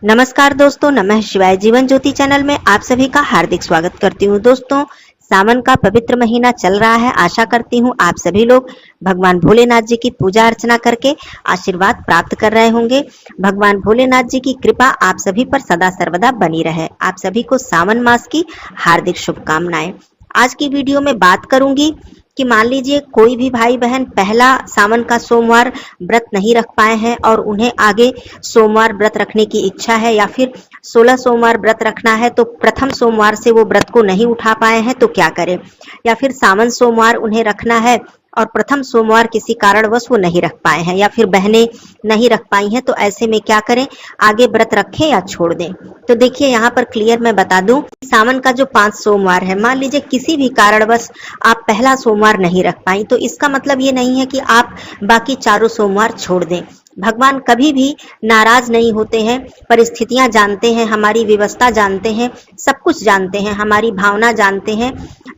नमस्कार दोस्तों, नमः शिवाय। जीवन ज्योति चैनल में आप सभी का हार्दिक स्वागत करती हूँ। दोस्तों, सावन का पवित्र महीना चल रहा है। आशा करती हूँ आप सभी लोग भगवान भोलेनाथ जी की पूजा अर्चना करके आशीर्वाद प्राप्त कर रहे होंगे। भगवान भोलेनाथ जी की कृपा आप सभी पर सदा सर्वदा बनी रहे। आप सभी को सावन मास की हार्दिक शुभकामनाएं। आज की वीडियो में बात करूंगी कि मान लीजिए कोई भी भाई बहन पहला सावन का सोमवार व्रत नहीं रख पाए हैं और उन्हें आगे सोमवार व्रत रखने की इच्छा है, या फिर 16 सोमवार व्रत रखना है तो प्रथम सोमवार से वो व्रत को नहीं उठा पाए हैं तो क्या करें, या फिर सावन सोमवार उन्हें रखना है और प्रथम सोमवार किसी कारणवश वो नहीं रख पाए हैं, या फिर बहनें नहीं रख पाई हैं, तो ऐसे में क्या करें, आगे व्रत रखें या छोड़ दें। तो देखिए यहाँ पर क्लियर मैं बता दूं, सावन का जो 5 सोमवार है, मान लीजिए किसी भी कारणवश आप पहला सोमवार नहीं रख पाई, तो इसका मतलब ये नहीं है कि आप बाकी चारों सोमवार छोड़ दें। भगवान कभी भी नाराज नहीं होते हैं। परिस्थितियां जानते हैं, हमारी व्यवस्था जानते हैं, सब कुछ जानते हैं, हमारी भावना जानते हैं।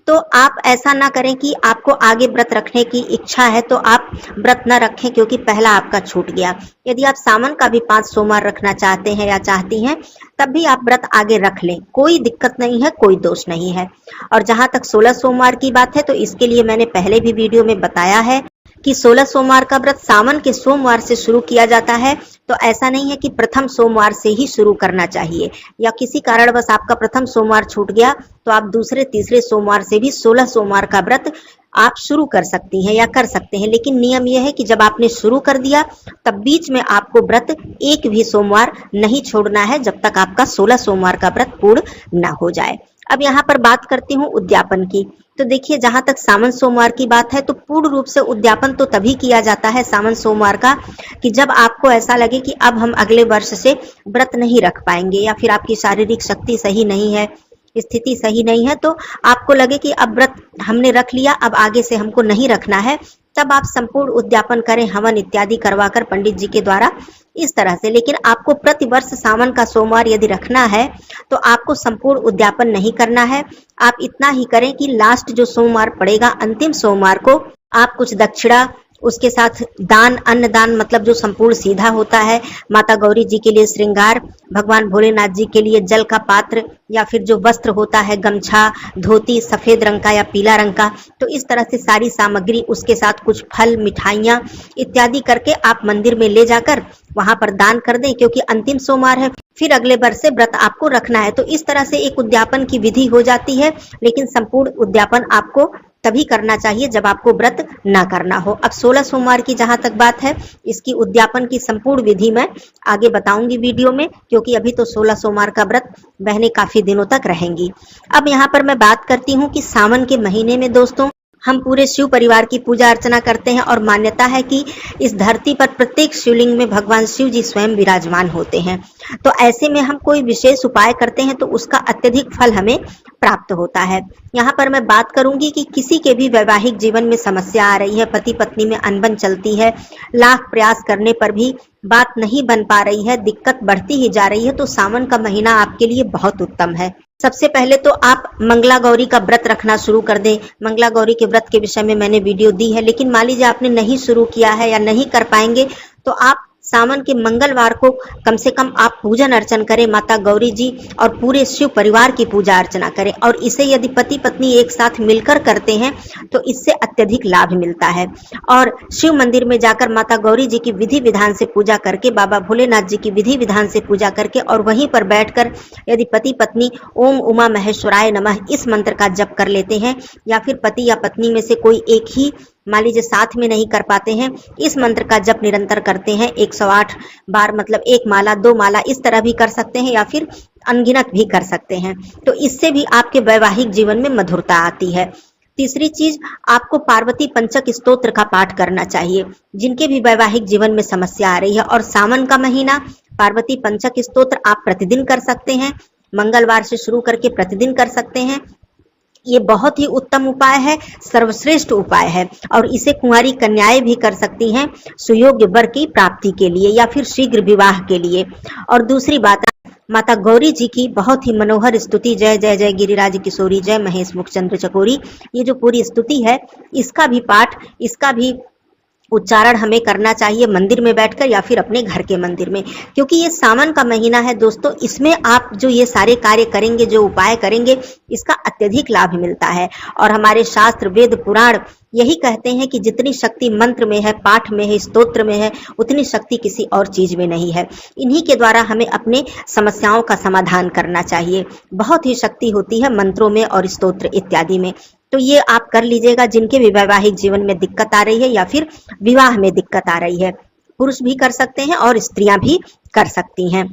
तो आप ऐसा ना करें कि आपको आगे व्रत रखने की इच्छा है तो आप व्रत न रखें क्योंकि पहला आपका छूट गया। यदि आप सावन का भी 5 सोमवार रखना चाहते हैं या चाहती हैं, तब भी आप व्रत आगे रख लें, कोई दिक्कत नहीं है, कोई दोष नहीं है। और जहां तक 16 सोमवार की बात है, तो इसके लिए मैंने पहले भी वीडियो में बताया है कि 16 सोमवार का व्रत सावन के सोमवार से शुरू किया जाता है। तो ऐसा नहीं है कि प्रथम सोमवार से ही शुरू करना चाहिए, या किसी कारणवश आपका प्रथम सोमवार छूट गया तो आप दूसरे तीसरे सोमवार से भी 16 सोमवार का व्रत आप शुरू कर सकती हैं या कर सकते हैं। लेकिन नियम यह है कि जब आपने शुरू कर दिया तब बीच में आपको व्रत एक भी सोमवार नहीं छोड़ना है जब तक आपका 16 सोमवार का व्रत पूर्ण न हो जाए। अब यहाँ पर बात करती हूँ उद्यापन की। तो देखिए, जहां तक सावन सोमवार की बात है तो पूर्ण रूप से उद्यापन तो तभी किया जाता है सावन सोमवार का कि जब आपको ऐसा लगे कि अब हम अगले वर्ष से व्रत नहीं रख पाएंगे, या फिर आपकी शारीरिक शक्ति सही नहीं है, स्थिति सही नहीं है, तो आपको लगे कि अब व्रत हमने रख लिया, अब आगे से हमको नहीं रखना है, तब आप संपूर्ण उद्यापन करें, हवन इत्यादि करवाकर पंडित जी के द्वारा, इस तरह से। लेकिन आपको प्रति वर्ष सावन का सोमवार यदि रखना है तो आपको संपूर्ण उद्यापन नहीं करना है। आप इतना ही करें कि लास्ट जो सोमवार पड़ेगा, अंतिम सोमवार को, आप कुछ दक्षिणा, उसके साथ दान, अन्नदान, मतलब जो संपूर्ण सीधा होता है, माता गौरी जी के लिए श्रृंगार, भगवान भोलेनाथ जी के लिए जल का पात्र, या फिर जो वस्त्र होता है, गमछा, धोती सफेद रंग का या पीला रंग का, तो इस तरह से सारी सामग्री, उसके साथ कुछ फल, मिठाइयाँ इत्यादि करके आप मंदिर में ले जाकर वहां पर दान कर दें, क्योंकि अंतिम सोमवार है, फिर अगले वर्ष से व्रत आपको रखना है। तो इस तरह से एक उद्यापन की विधि हो जाती है। लेकिन संपूर्ण उद्यापन आपको तभी करना चाहिए जब आपको व्रत ना करना हो। अब 16 सोमवार की जहां तक बात है, इसकी उद्यापन की संपूर्ण विधि मैं आगे बताऊंगी वीडियो में, क्योंकि अभी तो 16 सोमवार का व्रत बहनें काफी दिनों तक रहेंगी। अब यहाँ पर मैं बात करती हूँ कि सावन के महीने में दोस्तों हम पूरे शिव परिवार की पूजा अर्चना करते हैं, और मान्यता है कि इस धरती पर प्रत्येक शिवलिंग में भगवान शिव जी स्वयं विराजमान होते हैं। तो ऐसे में हम कोई विशेष उपाय करते हैं तो उसका अत्यधिक फल हमें प्राप्त होता है। यहाँ पर मैं बात करूंगी कि किसी के भी वैवाहिक जीवन में समस्या आ रही है, पति पत्नी में अनबन चलती है, लाख प्रयास करने पर भी बात नहीं बन पा रही है, दिक्कत बढ़ती ही जा रही है, तो सावन का महीना आपके लिए बहुत उत्तम है। सबसे पहले तो आप मंगला गौरी का व्रत रखना शुरू कर दें। मंगला गौरी के व्रत के विषय में मैंने वीडियो दी है, लेकिन मान लीजिए आपने नहीं शुरू किया है या नहीं कर पाएंगे, तो आप सावन के मंगलवार को कम से कम आप पूजन अर्चन करें, माता गौरी जी और पूरे शिव परिवार की पूजा अर्चना करें। और इसे यदि पति पत्नी एक साथ मिलकर करते हैं तो इससे अत्यधिक लाभ मिलता है। और शिव मंदिर में जाकर माता गौरी जी की विधि विधान से पूजा करके, बाबा भोलेनाथ जी की विधि विधान से पूजा करके, और वहीं पर बैठकर यदि पति पत्नी ओम उमा महेश्वराय नमः इस मंत्र का जप कर लेते हैं, या फिर पति या पत्नी में से कोई एक ही मान लीजिए साथ में नहीं कर पाते हैं, इस मंत्र का जप निरंतर करते हैं 108 बार, मतलब 1 माला 2 माला इस तरह भी कर सकते हैं, या फिर अनगिनत भी कर सकते हैं, तो इससे भी आपके वैवाहिक जीवन में मधुरता आती है। तीसरी चीज, आपको पार्वती पंचक स्तोत्र का पाठ करना चाहिए जिनके भी वैवाहिक जीवन में समस्या आ रही है। और सावन का महीना, पार्वती पंचक स्तोत्र आप प्रतिदिन कर सकते हैं, मंगलवार से शुरू करके प्रतिदिन कर सकते हैं। ये बहुत ही उत्तम उपाय है, सर्वश्रेष्ठ उपाय है, और इसे कुंवारी कन्याएं भी कर सकती हैं सुयोग्य वर की प्राप्ति के लिए या फिर शीघ्र विवाह के लिए। और दूसरी बात, माता गौरी जी की बहुत ही मनोहर स्तुति, जय जय जय गिरिराज किशोरी, जय महेश मुख चंद्र चकोरी, ये जो पूरी स्तुति है इसका भी पाठ, इसका भी उच्चारण हमें करना चाहिए मंदिर में बैठकर या फिर अपने घर के मंदिर में, क्योंकि ये सावन का महीना है दोस्तों। इसमें आप जो ये सारे कार्य करेंगे, जो उपाय करेंगे, इसका अत्यधिक लाभ मिलता है। और हमारे शास्त्र, वेद, पुराण यही कहते हैं कि जितनी शक्ति मंत्र में है, पाठ में है, स्तोत्र में है, उतनी शक्ति किसी और चीज में नहीं है। इन्हीं के द्वारा हमें अपने समस्याओं का समाधान करना चाहिए। बहुत ही शक्ति होती है मंत्रों में और स्तोत्र इत्यादि में। तो ये आप कर लीजिएगा जिनके भी वैवाहिक जीवन में दिक्कत आ रही है या फिर विवाह में दिक्कत आ रही है। पुरुष भी कर सकते हैं और स्त्रियां भी कर सकती हैं।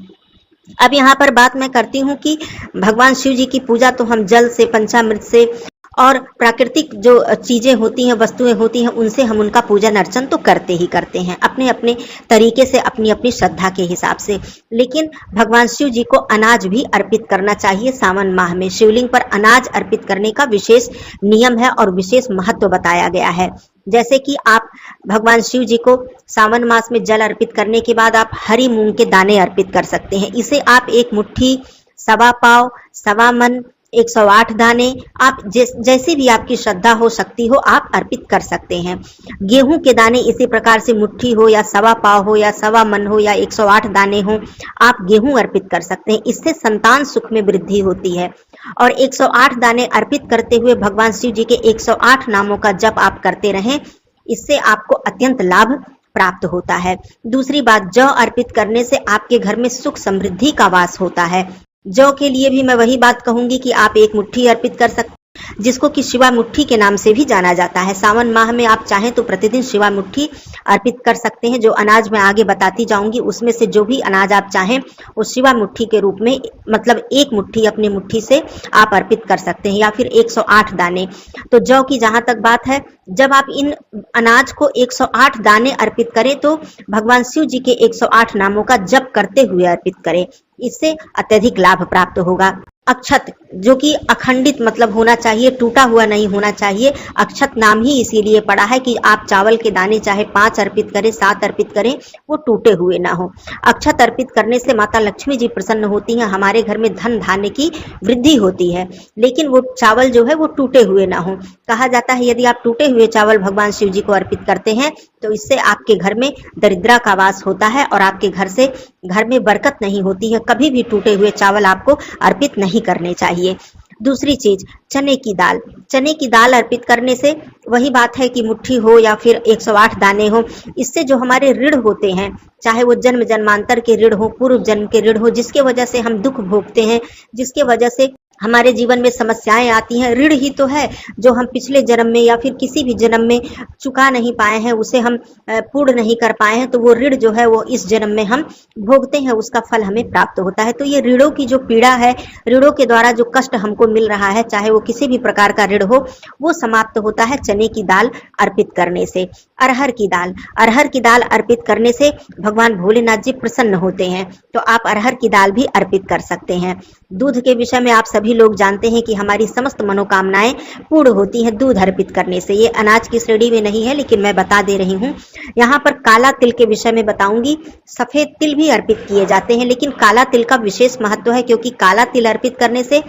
अब यहाँ पर बात मैं करती हूँ कि भगवान शिव जी की पूजा तो हम जल से, पंचामृत से और प्राकृतिक जो चीजें होती हैं, वस्तुएं होती हैं, उनसे हम उनका पूजन अर्चन तो करते ही करते हैं, अपने अपने तरीके से, अपनी अपनी श्रद्धा के हिसाब से। लेकिन भगवान शिव जी को अनाज भी अर्पित करना चाहिए सावन माह में। शिवलिंग पर अनाज अर्पित करने का विशेष नियम है और विशेष महत्व बताया गया है। जैसे कि आप भगवान शिव जी को सावन मास में जल अर्पित करने के बाद आप हरी मूंग के दाने अर्पित कर सकते हैं। इसे आप 1 मुट्ठी, सवा पाव, सवा मन, 108 दाने, आप जैसे भी आपकी श्रद्धा हो, शक्ति हो, आप अर्पित कर सकते हैं। गेहूं के दाने इसी प्रकार से मुट्ठी हो या सवा पाव हो या सवा मन हो या 108 दाने हो, आप गेहूं अर्पित कर सकते हैं। इससे संतान सुख में वृद्धि होती है। और 108 दाने अर्पित करते हुए भगवान शिव जी के 108 नामों का जप आप करते रहें, इससे आपको अत्यंत लाभ प्राप्त होता है। दूसरी बात, जौ अर्पित करने से आपके घर में सुख समृद्धि का वास होता है। जौ के लिए भी मैं वही बात कहूंगी कि आप 1 मुट्ठी अर्पित कर सकते हैं, जिसको कि शिवा मुट्ठी के नाम से भी जाना जाता है। सावन माह में आप चाहें तो प्रतिदिन शिवा मुट्ठी अर्पित कर सकते हैं। जो अनाज मैं आगे बताती जाऊंगी, उसमें से जो भी अनाज आप चाहें उस शिवा मुट्ठी के रूप में, मतलब 1 मुट्ठी अपनी मुट्ठी से आप अर्पित कर सकते हैं, या फिर 108 दाने। तो जौ की जहां तक बात है, जब आप इन अनाज को 108 दाने अर्पित करें तो भगवान शिव जी के 108 नामों का जप करते हुए अर्पित करें, इससे अत्यधिक लाभ प्राप्त होगा। अक्षत, जो कि अखंडित मतलब होना चाहिए, टूटा हुआ नहीं होना चाहिए। अक्षत नाम ही इसीलिए पड़ा है कि आप चावल के दाने चाहे 5 अर्पित करें, 7 अर्पित करें, वो टूटे हुए ना हो। अक्षत अर्पित करने से माता लक्ष्मी जी प्रसन्न होती हैं, हमारे घर में धन धान्य की वृद्धि होती है। लेकिन वो चावल जो है वो टूटे हुए ना हो। कहा जाता है यदि आप टूटे हुए चावल भगवान शिव जी को अर्पित करते हैं तो इससे आपके घर में दरिद्रा का वास होता है और आपके घर में बरकत नहीं होती है। कभी भी टूटे हुए चावल आपको अर्पित नहीं करने चाहिए। दूसरी चीज, चने की दाल। चने की दाल अर्पित करने से वही बात है कि मुट्ठी हो या फिर 108 दाने हो, इससे जो हमारे ऋण होते हैं, चाहे वो जन्म जन्मांतर के ऋण हो, पूर्व जन्म के ऋण हो, जिसके वजह से हम दुख भोगते हैं, जिसके वजह से हमारे जीवन में समस्याएं आती हैं, ऋण ही तो है जो हम पिछले जन्म में या फिर किसी भी जन्म में चुका नहीं पाए हैं, उसे हम पूर्ण नहीं कर पाए हैं, तो वो ऋण जो है वो इस जन्म में हम भोगते हैं, उसका फल हमें प्राप्त होता है। तो ये ऋणों की जो पीड़ा है, ऋणों के द्वारा जो कष्ट हमको मिल रहा है, चाहे वो किसी भी प्रकार का ऋण हो, वो समाप्त होता है चने की दाल अर्पित करने से। अरहर की दाल, अरहर की दाल अर्पित करने से भगवान भोलेनाथ जी प्रसन्न होते हैं, तो आप अरहर की दाल भी अर्पित कर सकते हैं। दूध के विषय में आप सभी लोग जानते हैं कि हमारी समस्त मनोकामनाएं पूर्ण होती हैं दूध अर्पित करने से। ये अनाज की श्रेणी में नहीं है, लेकिन मैं बता दे रही हूँ। यहाँ पर काला तिल के विषय में बताऊंगी। सफेद तिल भी अर्पित किए जाते हैं, लेकिन काला तिल का विशेष महत्व है, क्योंकि काला तिल अर्पित करने से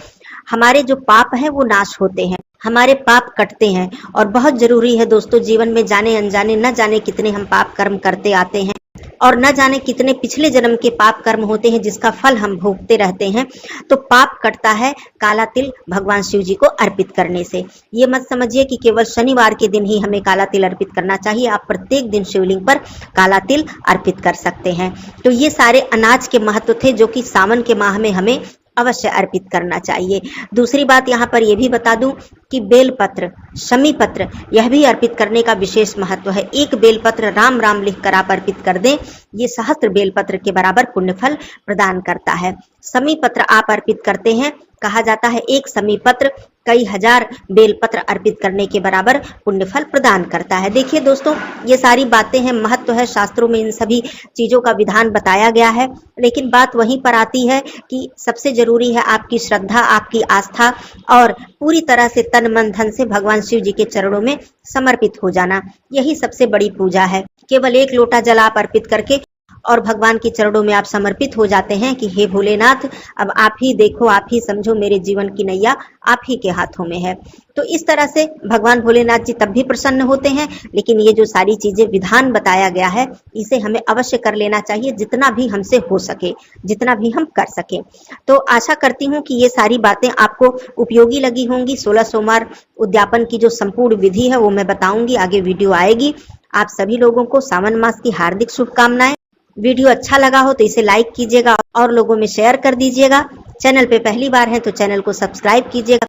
हमारे जो पाप हैं वो नाश होते हैं, हमारे पाप कटते हैं। और बहुत जरूरी है दोस्तों, जीवन में जाने अनजाने न जाने कितने हम पाप कर्म करते आते हैं और न जाने कितने पिछले जन्म के पाप कर्म होते हैं जिसका फल हम भोगते रहते हैं। तो पाप कटता है काला तिल भगवान शिव जी को अर्पित करने से। ये मत समझिए कि केवल शनिवार के दिन ही हमें काला तिल अर्पित करना चाहिए, आप प्रत्येक दिन शिवलिंग पर काला तिल अर्पित कर सकते हैं। तो ये सारे अनाज के महत्व थे जो कि सावन के माह में हमें अवश्य अर्पित करना चाहिए। दूसरी बात यहाँ पर यह भी बता दूं कि बेलपत्र, शमी पत्र, यह भी अर्पित करने का विशेष महत्व है। 1 बेलपत्र राम राम लिखकर आप अर्पित कर दें, ये सहस्त्र बेलपत्र के बराबर पुण्य फल प्रदान करता है। शमी पत्र आप अर्पित करते हैं, कहा जाता है 1 शमी पत्र कई हजार बेलपत्र अर्पित करने के बराबर पुण्य फल प्रदान करता है। देखिए दोस्तों, ये सारी बातें हैं, महत्व है, शास्त्रों में इन सभी चीजों का विधान बताया गया है। लेकिन बात वहीं पर आती है कि सबसे जरूरी है आपकी श्रद्धा, आपकी आस्था और पूरी तरह से तन मन धन से भगवान शिव जी के चरणों में समर्पित हो जाना। यही सबसे बड़ी पूजा है। केवल 1 लोटा जल आप अर्पित करके और भगवान के चरणों में आप समर्पित हो जाते हैं कि हे भोलेनाथ, अब आप ही देखो, आप ही समझो, मेरे जीवन की नैया आप ही के हाथों में है। तो इस तरह से भगवान भोलेनाथ जी तब भी प्रसन्न होते हैं। लेकिन ये जो सारी चीजें विधान बताया गया है, इसे हमें अवश्य कर लेना चाहिए, जितना भी हमसे हो सके, जितना भी हम कर सके। तो आशा करती हूँ कि ये सारी बातें आपको उपयोगी लगी होंगी। 16 सोमवार उद्यापन की जो संपूर्ण विधि है वो मैं बताऊंगी, आगे वीडियो आएगी। आप सभी लोगों को सावन मास की हार्दिक शुभकामनाएं। वीडियो अच्छा लगा हो तो इसे लाइक कीजिएगा और लोगों में शेयर कर दीजिएगा। चैनल पे पहली बार है तो चैनल को सब्सक्राइब कीजिएगा।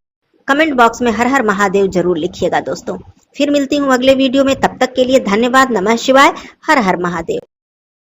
कमेंट बॉक्स में हर हर महादेव जरूर लिखिएगा दोस्तों। फिर मिलती हूँ अगले वीडियो में, तब तक के लिए धन्यवाद। नमः शिवाय, हर हर महादेव।